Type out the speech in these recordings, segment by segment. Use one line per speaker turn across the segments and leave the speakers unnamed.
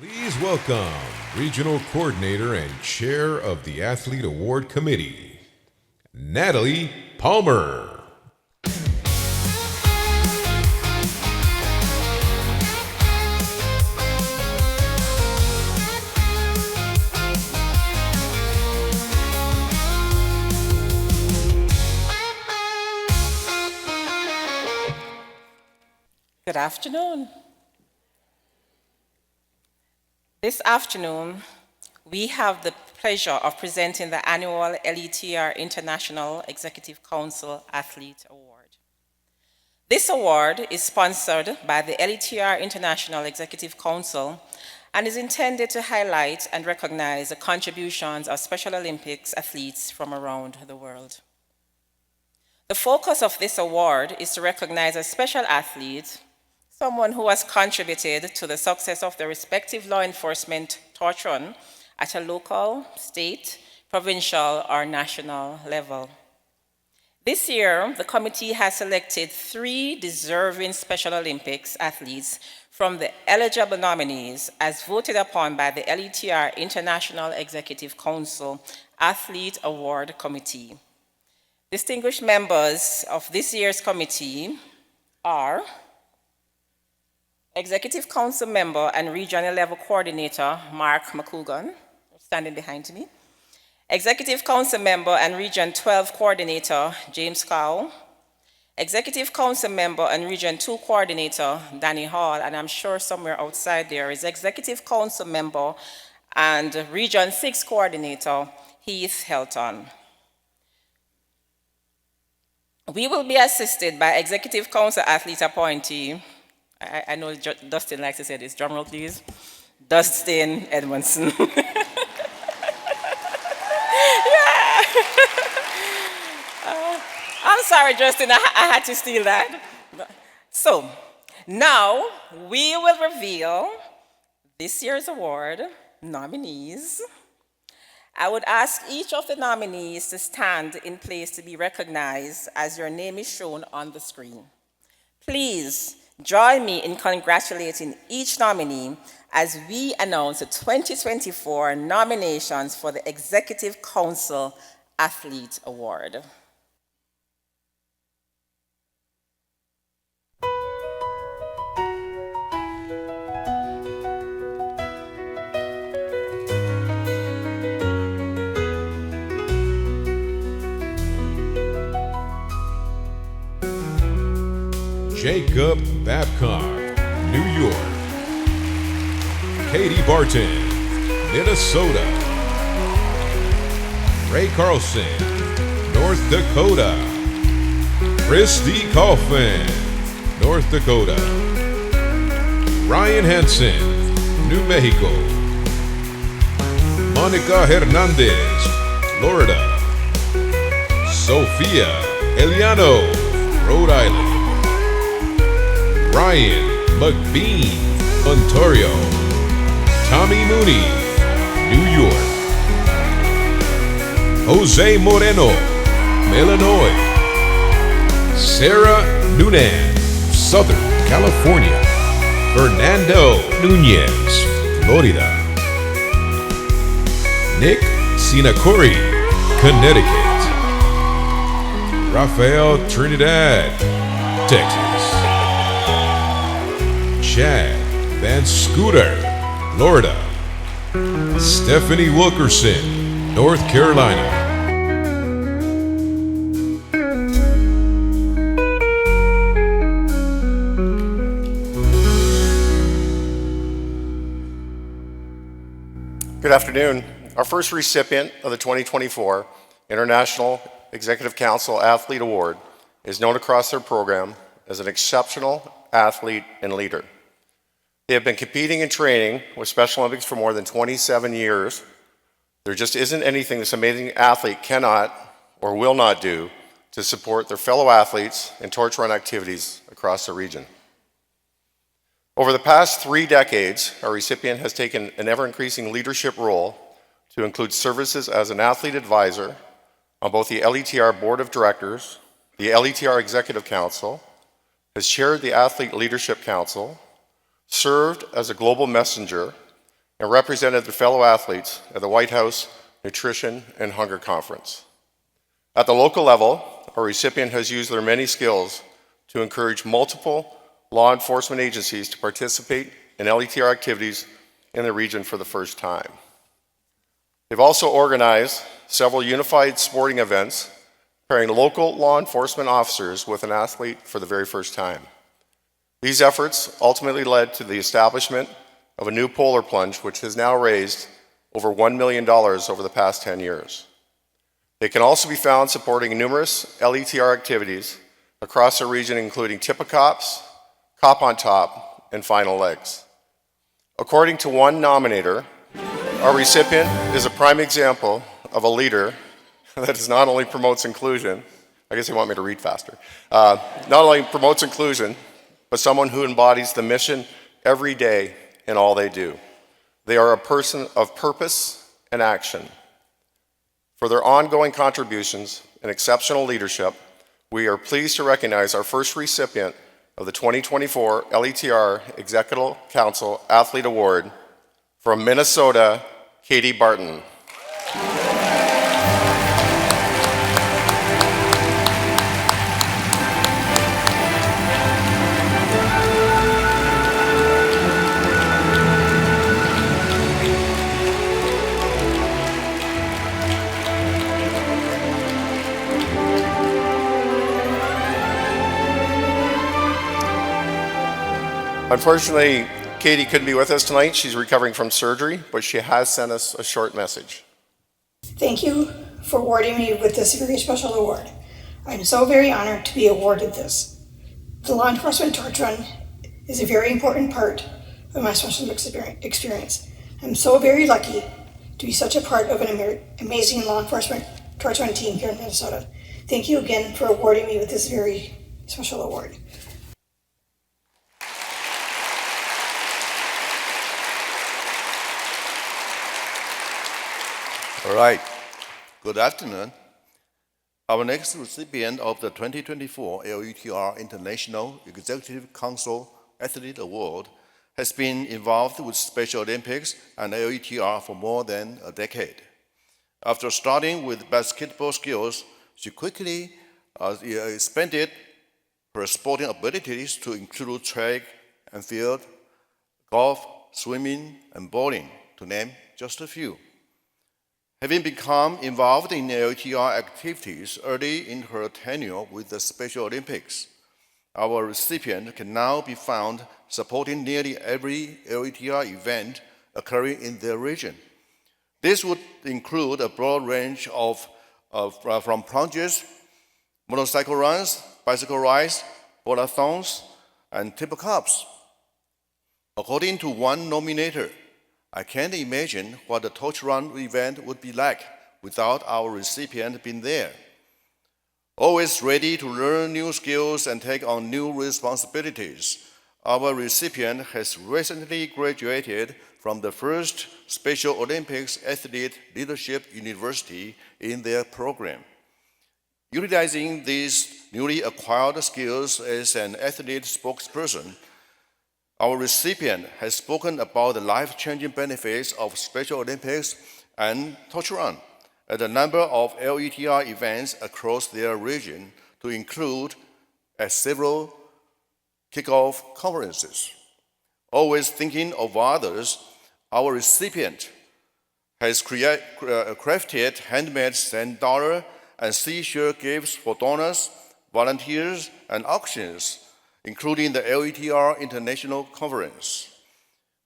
Please welcome Regional Coordinator and Chair of the Athlete Award Committee, Natalie Palmer.
Good afternoon. This afternoon, we have the pleasure of presenting the annual LETR International Executive Council Athlete Award. This award is sponsored by the LETR International Executive Council and is intended to highlight and recognize the contributions of Special Olympics athletes from around the world. The focus of this award is to recognize a special athlete, someone who has contributed to the success of the respective law enforcement torch run at a local, state, provincial, or national level. This year, the committee has selected 3 deserving Special Olympics athletes from the eligible nominees as voted upon by the LETR International Executive Council Athlete Award Committee. Distinguished members of this year's committee are Executive Council Member and Regional Level Coordinator Mark McCougan, standing behind me. Executive Council Member and Region 12 Coordinator James Cow. Executive Council Member and Region 2 Coordinator Danny Hall, and I'm sure somewhere outside there is Executive Council Member and Region 6 Coordinator Heath Helton. We will be assisted by Executive Council Athlete Appointee, I know Dustin likes to say this, drum roll please, Dustin Edmondson. I'm sorry, Justin, I had to steal that. So, now we will reveal this year's award nominees. I would ask each of the nominees to stand in place to be recognized as your name is shown on the screen. Please join me in congratulating each nominee as we announce the 2024 nominations for the Executive Council Athlete Award.
Jacob Babcock, New York. Katie Barton, Minnesota. Ray Carlson, North Dakota. Christy Coffin, North Dakota. Ryan Hansen, New Mexico. Monica Hernandez, Florida. Sofia Eliano, Rhode Island. Ryan McBean, Ontario. Tommy Mooney, New York. Jose Moreno, Illinois. Sarah Noonan, Southern California. Fernando Nunez, Florida. Nick Sinacori, Connecticut. Rafael Trinidad, Texas. Chad Van Scooter, Florida. Stephanie Wilkerson, North Carolina.
Good afternoon. Our first recipient of the 2024 International Executive Council Athlete Award is known across their program as an exceptional athlete and leader. They have been competing and training with Special Olympics for more than 27 years. There just isn't anything this amazing athlete cannot or will not do to support their fellow athletes in torch run activities across the region. Over the past 3 decades, our recipient has taken an ever-increasing leadership role to include services as an athlete advisor on both the LETR Board of Directors, the LETR Executive Council, has chaired the Athlete Leadership Council, served as a global messenger, and represented the fellow athletes at the White House Nutrition and Hunger Conference. At the local level, our recipient has used their many skills to encourage multiple law enforcement agencies to participate in LETR activities in the region for the first time. They've also organized several unified sporting events pairing local law enforcement officers with an athlete for the very first time. These efforts ultimately led to the establishment of a new polar plunge, which has now raised over $1 million over the past 10 years. They can also be found supporting numerous LETR activities across the region, including Tip-A-Cops, Cop on Top, and Final Legs. According to one nominator, our recipient is a prime example of a leader that not only promotes inclusion, I guess they want me to read faster, not only promotes inclusion, but someone who embodies the mission every day in all they do. They are a person of purpose and action. For their ongoing contributions and exceptional leadership, we are pleased to recognize our first recipient of the 2024 LETR Executive Council Athlete Award from Minnesota, Katie Barton. Unfortunately, Katie couldn't be with us tonight. She's recovering from surgery, but she has sent us a short message.
Thank you for awarding me with this very special award. I'm so very honored to be awarded this. The law enforcement torch run is a very important part of my special experience. I'm so very lucky to be such a part of an amazing law enforcement torch run team here in Minnesota. Thank you again for awarding me with this very special award.
All right. Good afternoon. Our next recipient of the 2024 LETR International Executive Council Athlete Award has been involved with Special Olympics and LETR for more than a decade. After starting with basketball skills, she quickly expanded her sporting abilities to include track and field, golf, swimming, and bowling, to name just a few. Having become involved in LETR activities early in her tenure with the Special Olympics, our recipient can now be found supporting nearly every LETR event occurring in their region. This would include a broad range from plunges, motorcycle runs, bicycle rides, bowl-a-thons, and Tip-A-Cops. According to one nominator, I can't imagine what the torch run event would be like without our recipient being there. Always ready to learn new skills and take on new responsibilities, our recipient has recently graduated from the first Special Olympics Athlete Leadership University in their program. Utilizing these newly acquired skills as an athlete spokesperson, our recipient has spoken about the life-changing benefits of Special Olympics and torch run at a number of LETR events across their region, to include at several kickoff conferences. Always thinking of others, our recipient has crafted handmade $10 and seashell gifts for donors, volunteers, and auctions, including the LETR International Conference.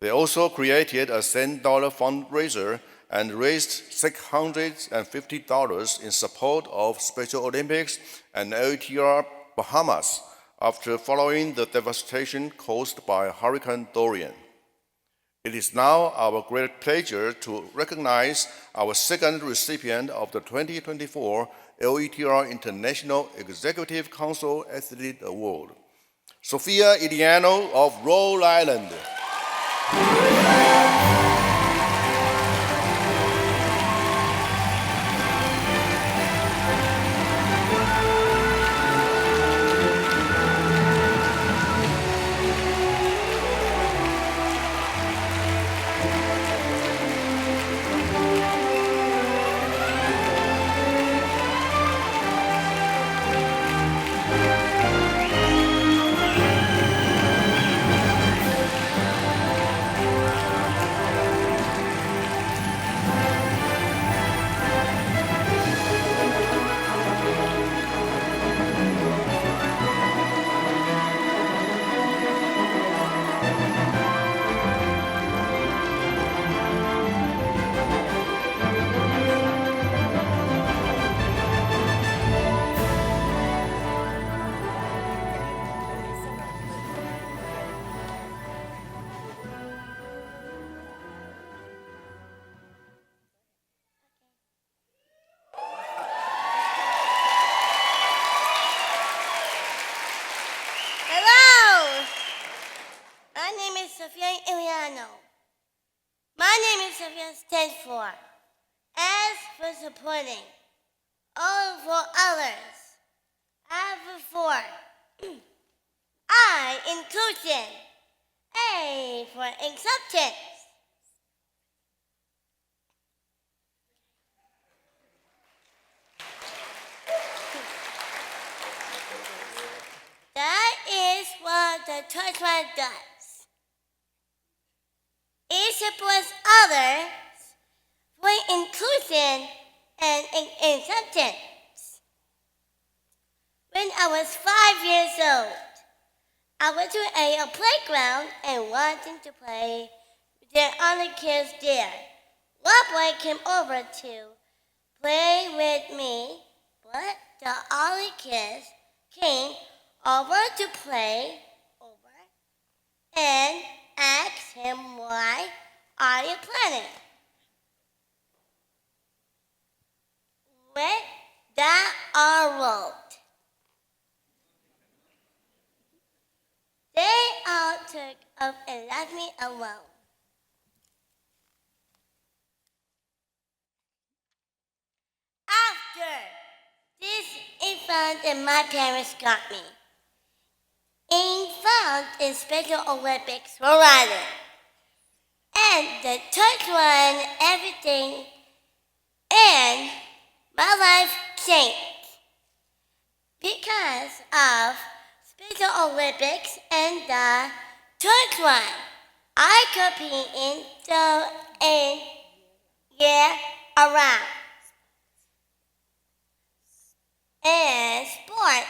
They also created a $10 fundraiser and raised $650 in support of Special Olympics and LETR Bahamas after following the devastation caused by Hurricane Dorian. It is now our great pleasure to recognize our second recipient of the 2024 LETR International Executive Council Athlete Award, Sophia Iliano of Rhode Island.
recipients stand for. S for supporting. O for others. F for I, inclusion. A for acceptance. That is what the church does. It supports others for inclusion and acceptance. When I was 5 years old, I went to a playground and wanted to play with the other kids there. One boy came over to play with me, but the other kids came over to play over and asked him, "Why are you playing?" With that wrote. They all took up and left me alone. After this event that my parents got me, involved in Special Olympics for running. And the church won everything, and my life changed because of Special Olympics and the church one. I compete in year around. And sports.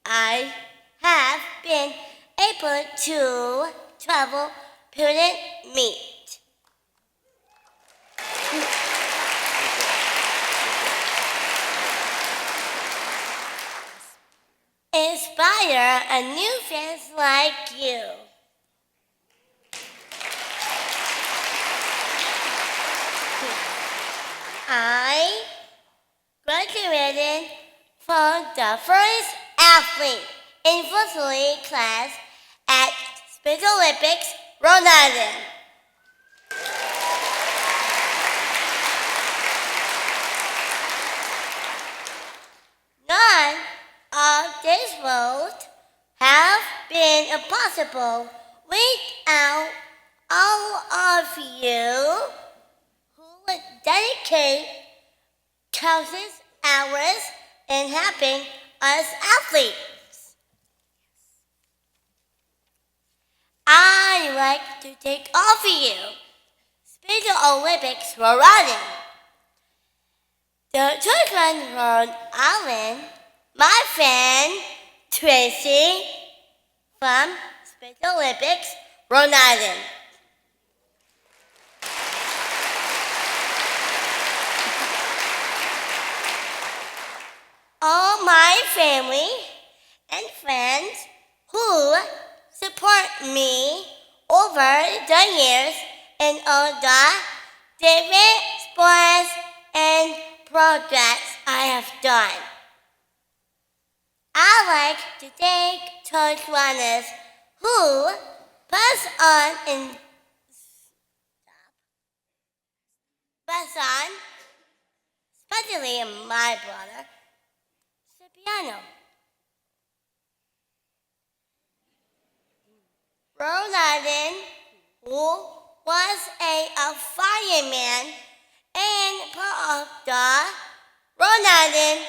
I have been able to travel student meet. Inspire a new fans like you. I graduated from the first athlete in varsity class at Special Olympics, Rhode Island. None of this would have been possible without all of you who would dedicate countless hours in helping us athletes. I'd like to thank all of you. Special Olympics were running. The children from Alan, my friend Tracy from Special Olympics, Rhode Island. All my family and friends who support me over the years in all the different sports and projects I have done. I like to thank church runners who pass on, especially my brother, Cipriano. Rhode Island, who was a fireman and part of the Rhode Island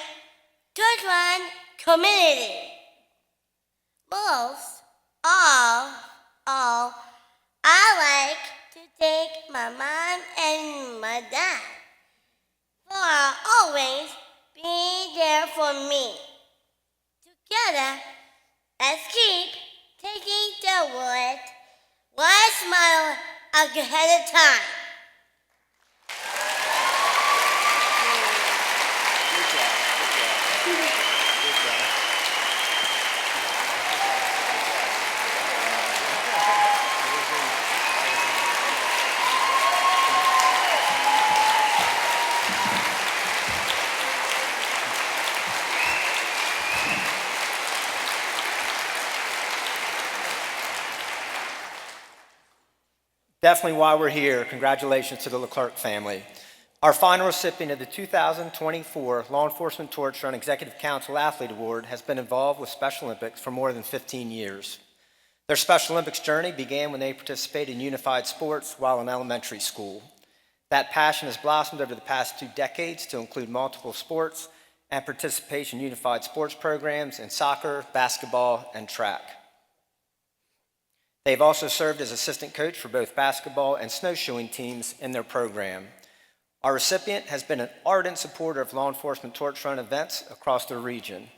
children community. Most all, I like to thank my mom and my dad for always being there for me. Together, let's keep taking the word one smile ahead of time.
Definitely why we're here. Congratulations to the Leclerc family. Our final recipient of the 2024 Law Enforcement Torch Run Executive Council Athlete Award has been involved with Special Olympics for more than 15 years. Their Special Olympics journey began when they participated in unified sports while in elementary school. That passion has blossomed over the past 2 decades to include multiple sports and participation in unified sports programs in soccer, basketball, and track. They've also served as assistant coach for both basketball and snowshoeing teams in their program. Our recipient has been an ardent supporter of law enforcement torch run events across the region.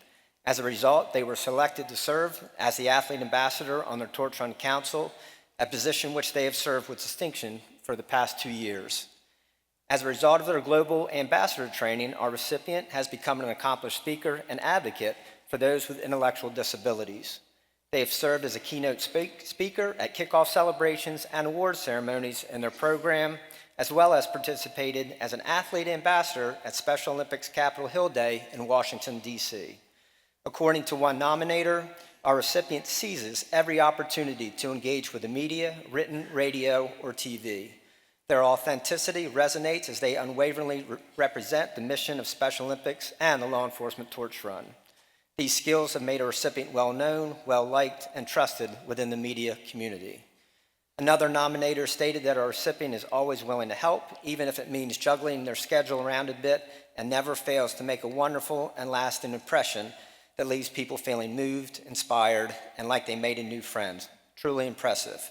As a result, they were selected to serve as the athlete ambassador on their torch run council, a position which they have served with distinction for the past 2 years. As a result of their global ambassador training, our recipient has become an accomplished speaker and advocate for those with intellectual disabilities. They have served as a keynote speaker at kickoff celebrations and award ceremonies in their program, as well as participated as an athlete ambassador at Special Olympics Capitol Hill Day in Washington, D.C. According to one nominator, our recipient seizes every opportunity to engage with the media, written, radio, or TV. Their authenticity resonates as they unwaveringly represent the mission of Special Olympics and the law enforcement torch run. These skills have made a recipient well-known, well-liked, and trusted within the media community. Another nominator stated that our recipient is always willing to help, even if it means juggling their schedule around a bit, and never fails to make a wonderful and lasting impression that leaves people feeling moved, inspired, and like they made a new friend. Truly impressive.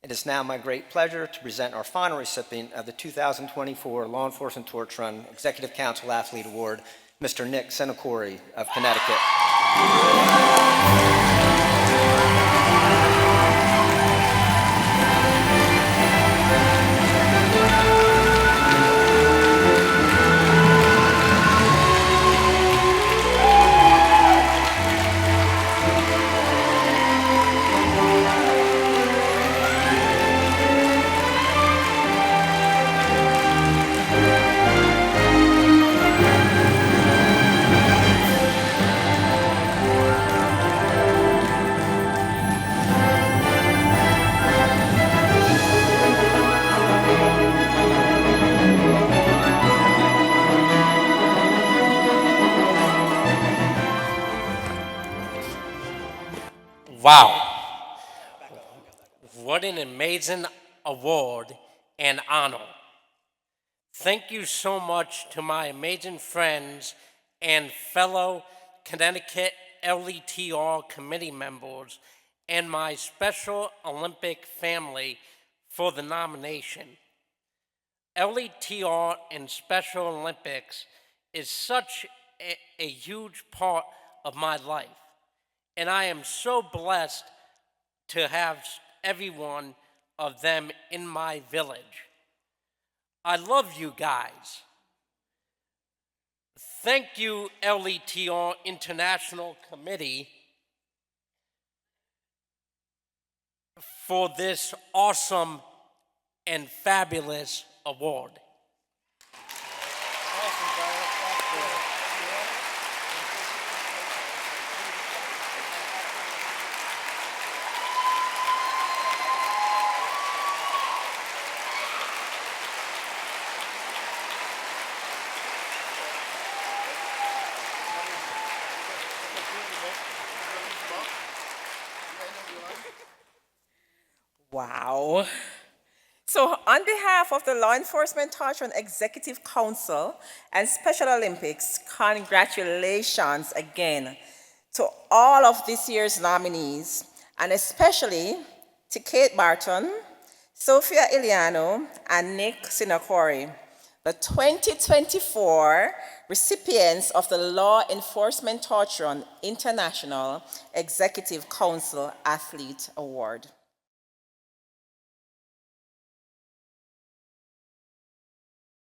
It is now my great pleasure to present our final recipient of the 2024 Law Enforcement Torch Run Executive Council Athlete Award, Mr. Nick Senacori of Connecticut.
Wow, what an amazing award and honor. Thank you so much to my amazing friends and fellow Connecticut LETR committee members and my Special Olympic family for the nomination. LETR and Special Olympics is such a huge part of my life. And I am so blessed to have every one of them in my village. I love you guys. Thank you, LETR International Committee, for this awesome and fabulous award.
Wow. So on behalf of the Law Enforcement Torch Run Executive Council and Special Olympics, congratulations again to all of this year's nominees, and especially to Kate Barton, Sophia Iliano, and Nick Sinacori, the 2024 recipients of the Law Enforcement Torch Run International Executive Council Athlete Award.